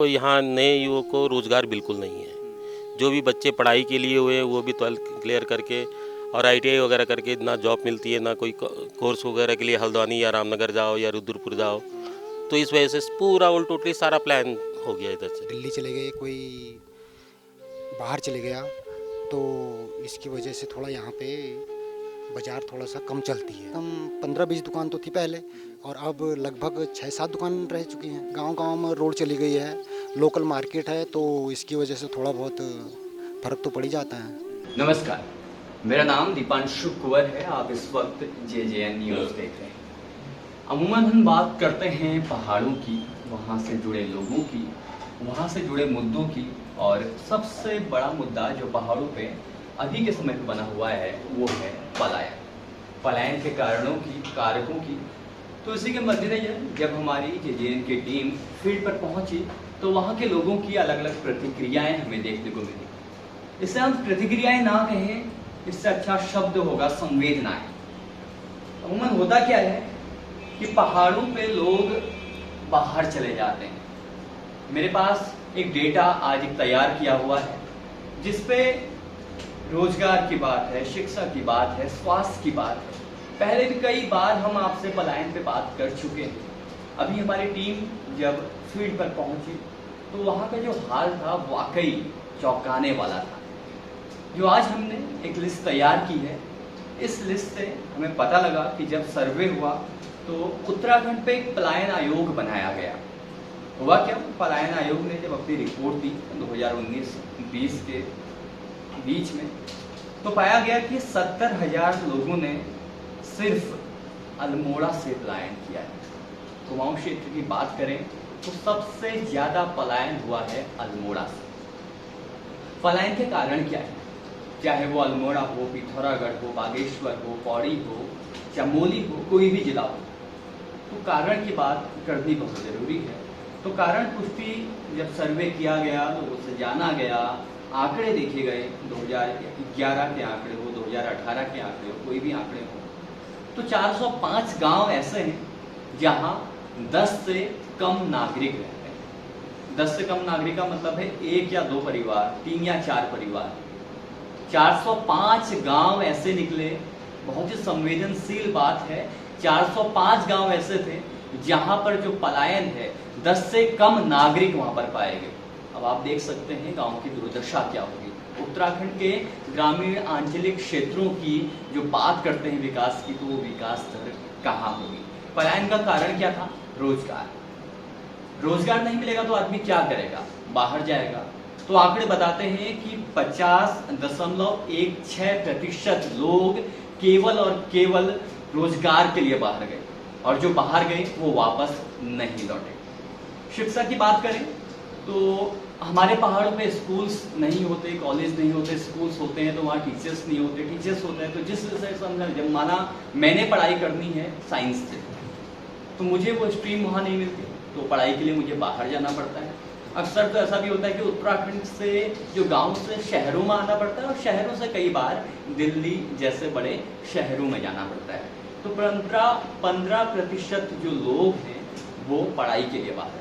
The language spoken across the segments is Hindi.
तो यहाँ नए युवक को रोज़गार बिल्कुल नहीं है। जो भी बच्चे पढ़ाई के लिए हुए हैं वो भी 12th क्लियर करके और आईटीआई वगैरह करके ना जॉब मिलती है, ना कोई कोर्स वगैरह के लिए हल्द्वानी या रामनगर जाओ या रुद्रपुर जाओ। तो इस वजह से पूरा ऑल टोटली सारा प्लान हो गया इधर से। दिल्ली चले गए, कोई बाहर चले गया, तो इसकी वजह से थोड़ा यहाँ पे बाज़ार थोड़ा सा कम चलती है। हम 15-20 दुकान तो थी पहले, और अब लगभग 6-7 दुकान रह चुकी हैं। गांव-गांव में रोड चली गई है, लोकल मार्केट है, तो इसकी वजह से थोड़ा बहुत फ़र्क तो पड़ ही जाता है। नमस्कार, मेरा नाम दीपांशु कुंवर है। आप इस वक्त JJN न्यूज़ देख रहे हैं। अमूमन हम बात करते हैं पहाड़ों की, वहाँ से जुड़े लोगों की, वहाँ से जुड़े मुद्दों की, और सबसे बड़ा मुद्दा जो पहाड़ों पे अभी के समय पे बना हुआ है वो है पलायन। पलायन के कारणों की, कारकों की। तो इसी के मद्देनजर जब हमारी JJN की टीम फील्ड पर पहुंची तो वहाँ के लोगों की अलग अलग प्रतिक्रियाएं हमें देखने को मिली। इससे हम प्रतिक्रियाएं ना कहें, इससे अच्छा शब्द होगा संवेदनाएं। अमूमन होता क्या है कि पहाड़ों पे लोग बाहर चले जाते हैं। मेरे पास एक डेटा आज एक तैयार किया हुआ है जिसपे रोजगार की बात है, शिक्षा की बात है, स्वास्थ्य की बात है। पहले भी कई बार हम आपसे पलायन पे बात कर चुके हैं। अभी हमारी टीम जब फील्ड पर पहुंची तो वहाँ का जो हाल था वाकई चौंकाने वाला था। जो आज हमने एक लिस्ट तैयार की है, इस लिस्ट से हमें पता लगा कि जब सर्वे हुआ तो उत्तराखंड पे एक पलायन आयोग बनाया गया। हुआ क्या, पलायन आयोग ने जब अपनी रिपोर्ट दी 2019-20 के बीच में, तो पाया गया कि 70,000 लोगों ने सिर्फ अल्मोड़ा से पलायन किया है। कुमाऊं क्षेत्र की बात करें तो सबसे ज्यादा पलायन हुआ है अल्मोड़ा से। पलायन के कारण क्या है, चाहे वो अल्मोड़ा हो, पिथौरागढ़ हो, बागेश्वर हो, पौड़ी हो, चमोली हो, कोई भी जिला हो, तो कारण की बात करनी बहुत जरूरी है। तो कारण पुष्टि जब सर्वे किया गया, लोगों से जाना गया, आंकड़े देखे गए, 2011 के आंकड़े हो, 2018 के आंकड़े हो, कोई भी आंकड़े हो, तो 405 गांव ऐसे हैं जहां 10 से कम नागरिक रहते हैं। 10 से कम नागरिक का मतलब है 1 या 2 परिवार, 3 या 4 परिवार। 405 गांव ऐसे निकले। बहुत ही संवेदनशील बात है, 405 गांव ऐसे थे जहां पर जो पलायन है 10 से कम नागरिक वहां पर पाए गए। अब आप देख सकते हैं गांव की दुर्दशा क्या होगी। उत्तराखंड के ग्रामीण आंचलिक क्षेत्रों की जो बात करते हैं विकास की, तो वो विकास दर कहाँ होगी। पलायन का कारण क्या था, रोजगार। रोजगार नहीं मिलेगा तो आदमी क्या करेगा, बाहर जाएगा। तो आंकड़े बताते हैं कि 50.16% लोग केवल और केवल रोजगार के लिए बाहर गए, और जो बाहर गए वो वापस नहीं लौटे। शिक्षा की बात करें तो हमारे पहाड़ों पे स्कूल्स नहीं होते, कॉलेज नहीं होते। स्कूल्स होते हैं तो वहाँ टीचर्स नहीं होते, टीचर्स होते हैं तो जिस विषय से जब माना मैंने पढ़ाई करनी है साइंस से, तो मुझे वो स्ट्रीम वहाँ नहीं मिलती, तो पढ़ाई के लिए मुझे बाहर जाना पड़ता है। अक्सर तो ऐसा भी होता है कि उत्तराखंड से जो गांव से शहरों में आना पड़ता है, और शहरों से कई बार दिल्ली जैसे बड़े शहरों में जाना पड़ता है। तो 15% जो लोग हैं वो पढ़ाई के लिए बाहर गए।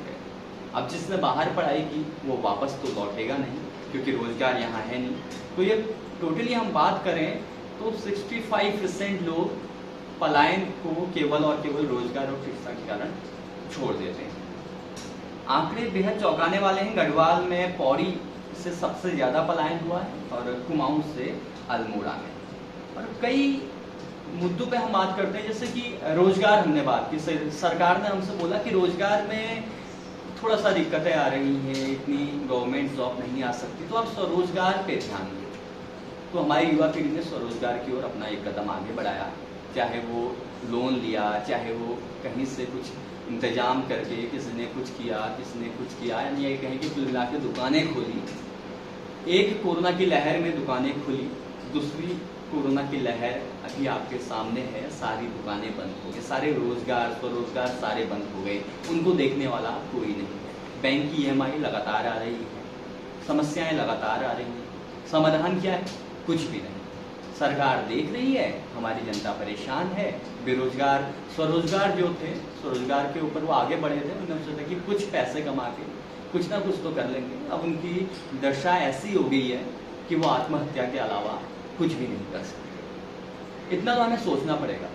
अब जिसने बाहर पढ़ाई की वो वापस तो लौटेगा नहीं, क्योंकि रोजगार यहाँ है नहीं। तो ये टोटली हम बात करें तो 65% लोग पलायन को केवल और केवल रोजगार और शिक्षा के कारण छोड़ देते हैं। आंकड़े बेहद चौंकाने वाले हैं। गढ़वाल में पौड़ी से सबसे ज्यादा पलायन हुआ है, और कुमाऊं से अल्मोड़ा में। और कई मुद्दों पे हम बात करते हैं, जैसे कि रोजगार हमने बात की। सरकार ने हमसे बोला कि रोजगार में थोड़ा सा दिक्कतें आ रही हैं, इतनी गवर्नमेंट जॉब नहीं आ सकती, तो आप स्वरोजगार पे ध्यान दें। तो हमारी युवा पीढ़ी ने स्वरोजगार की ओर अपना एक कदम आगे बढ़ाया। चाहे वो लोन लिया, चाहे वो कहीं से कुछ इंतजाम करके, किसी ने कुछ किया, किसी ने कुछ किया, यानी ये कहें कि कुल मिला के दुकानें खोली। एक कोरोना की लहर में दुकानें खुली, दूसरी कोरोना की लहर अभी आपके सामने है, सारी दुकानें बंद हो गई, सारे रोजगार स्वरोजगार सारे बंद हो गए, उनको देखने वाला कोई नहीं है। बैंक की EMI लगातार आ रही है, समस्याएं लगातार आ रही हैं। समाधान क्या है, कुछ भी नहीं। सरकार देख रही है, हमारी जनता परेशान है। बेरोजगार स्वरोजगार जो थे, स्वरोजगार के ऊपर वो आगे बढ़े थे। उन्होंने सोचा कि कुछ पैसे कमा के कुछ ना कुछ तो कर लेंगे। अब उनकी दशा ऐसी हो गई है कि वो आत्महत्या के अलावा कुछ भी नहीं कर सकते। इतना तो हमें सोचना पड़ेगा।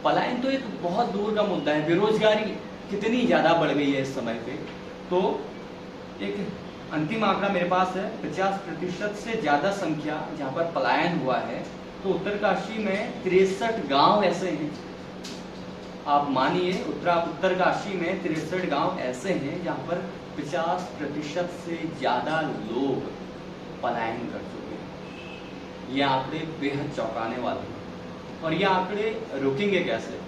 पलायन तो एक बहुत दूर का मुद्दा है, बेरोजगारी कितनी ज़्यादा बढ़ गई है इस समय पे। तो एक अंतिम आंकड़ा मेरे पास है, 50% से ज़्यादा संख्या जहाँ पर पलायन हुआ है। तो उत्तरकाशी में 63 गांव ऐसे हैं, आप मानिए उत्तरकाशी में 63 गांव ऐसे हैं जहाँ पर 50% से ज़्यादा लोग पलायन कर चुके हैं। ये आंकड़े बेहद चौंकाने वाले हैं और ये आंकड़े रुकेंगे कैसे?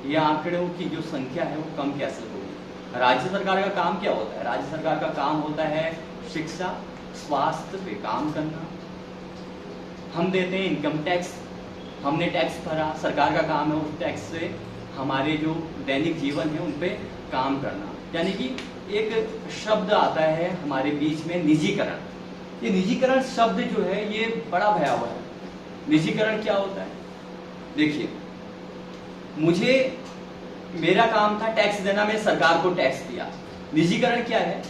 ये आंकड़ों की जो संख्या है वो कम कैसे होगी? राज्य सरकार का काम क्या होता है? राज्य सरकार का काम होता है शिक्षा, स्वास्थ्य पे काम करना। हम देते हैं इनकम टैक्स, हमने टैक्स भरा, सरकार का काम है उस टैक्स से हमारे जो दैनिक जीवन है उन पे काम करना। यानी कि एक शब्द आता है हमारे बीच में, निजीकरण। ये निजीकरण शब्द जो है ये बड़ा भयावह है। निजीकरण क्या होता है? देखिए, मुझे मेरा काम था टैक्स देना, मैं सरकार को टैक्स दिया। निजीकरण क्या है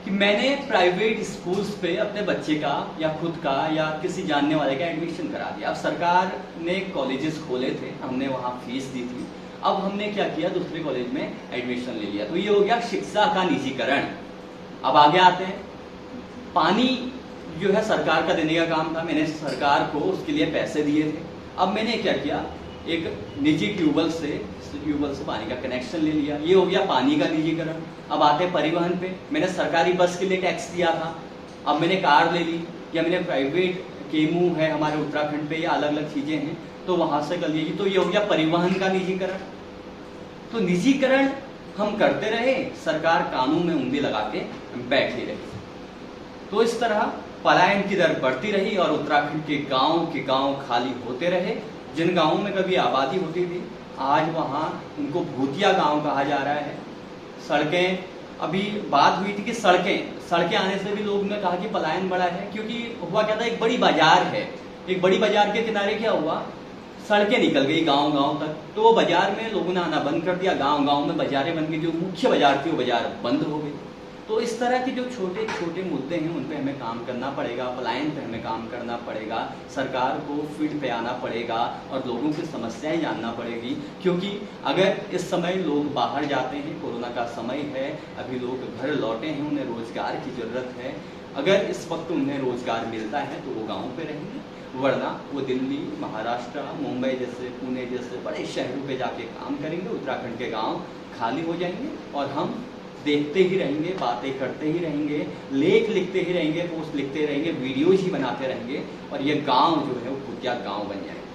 कि मैंने प्राइवेट स्कूल्स पे अपने बच्चे का या खुद का या किसी जानने वाले का एडमिशन करा दिया। अब सरकार ने कॉलेजेस खोले थे, हमने वहाँ फीस दी थी, अब हमने क्या किया, दूसरे कॉलेज में एडमिशन ले लिया। तो ये हो गया शिक्षा का निजीकरण। अब आगे आते हैं, पानी जो है सरकार का देने का काम था, मैंने सरकार को उसके लिए पैसे दिए थे। अब मैंने क्या किया, एक निजी ट्यूबवेल से पानी का कनेक्शन ले लिया। ये हो गया पानी का निजीकरण। अब आते हैं परिवहन पे, मैंने सरकारी बस के लिए टैक्स दिया था, अब मैंने कार ले ली, या मैंने प्राइवेट केमू है हमारे उत्तराखंड पे, या अलग अलग चीजें हैं तो वहां से कर लीजिए। तो ये हो गया परिवहन का निजीकरण। तो निजीकरण हम करते रहे, सरकार कानून में उंगली लगा के बैठी रही। तो इस तरह पलायन की दर बढ़ती रही और उत्तराखंड के गांव खाली होते रहे। जिन गांवों में कभी आबादी होती थी आज वहां उनको भूतिया गांव कहा जा रहा है। सड़कें, अभी बात हुई थी कि सड़कें आने से भी लोगों ने कहा कि पलायन बढ़ा है, क्योंकि हुआ क्या था, एक बड़ी बाजार है, एक बड़ी बाजार के किनारे क्या हुआ, सड़कें निकल गई गांव तक। तो वो बाजार में लोगों ने आना बंद कर दिया, गांव में बाजारें बन गई, जो मुख्य बाजार थी वो बाजार बंद हो गई। तो इस तरह के जो छोटे छोटे मुद्दे हैं उन पे हमें काम करना पड़ेगा, पलायन पे हमें काम करना पड़ेगा, सरकार को फील्ड पे आना पड़ेगा और लोगों की समस्याएं जानना पड़ेगी। क्योंकि अगर इस समय लोग बाहर जाते हैं, कोरोना का समय है, अभी लोग घर लौटे हैं, उन्हें रोजगार की जरूरत है, अगर इस वक्त उन्हें रोजगार मिलता है तो वो गाँव पे रहेंगे, वरना वो दिल्ली, महाराष्ट्र, मुंबई जैसे, पुणे जैसे बड़े शहरों पे जाके काम करेंगे। उत्तराखंड के गांव खाली हो जाएंगे और हम देखते ही रहेंगे, बातें करते ही रहेंगे, लेख लिखते ही रहेंगे, पोस्ट लिखते रहेंगे, वीडियोज ही बनाते रहेंगे और ये गांव जो है वो भूतिया गांव बन जाएगा।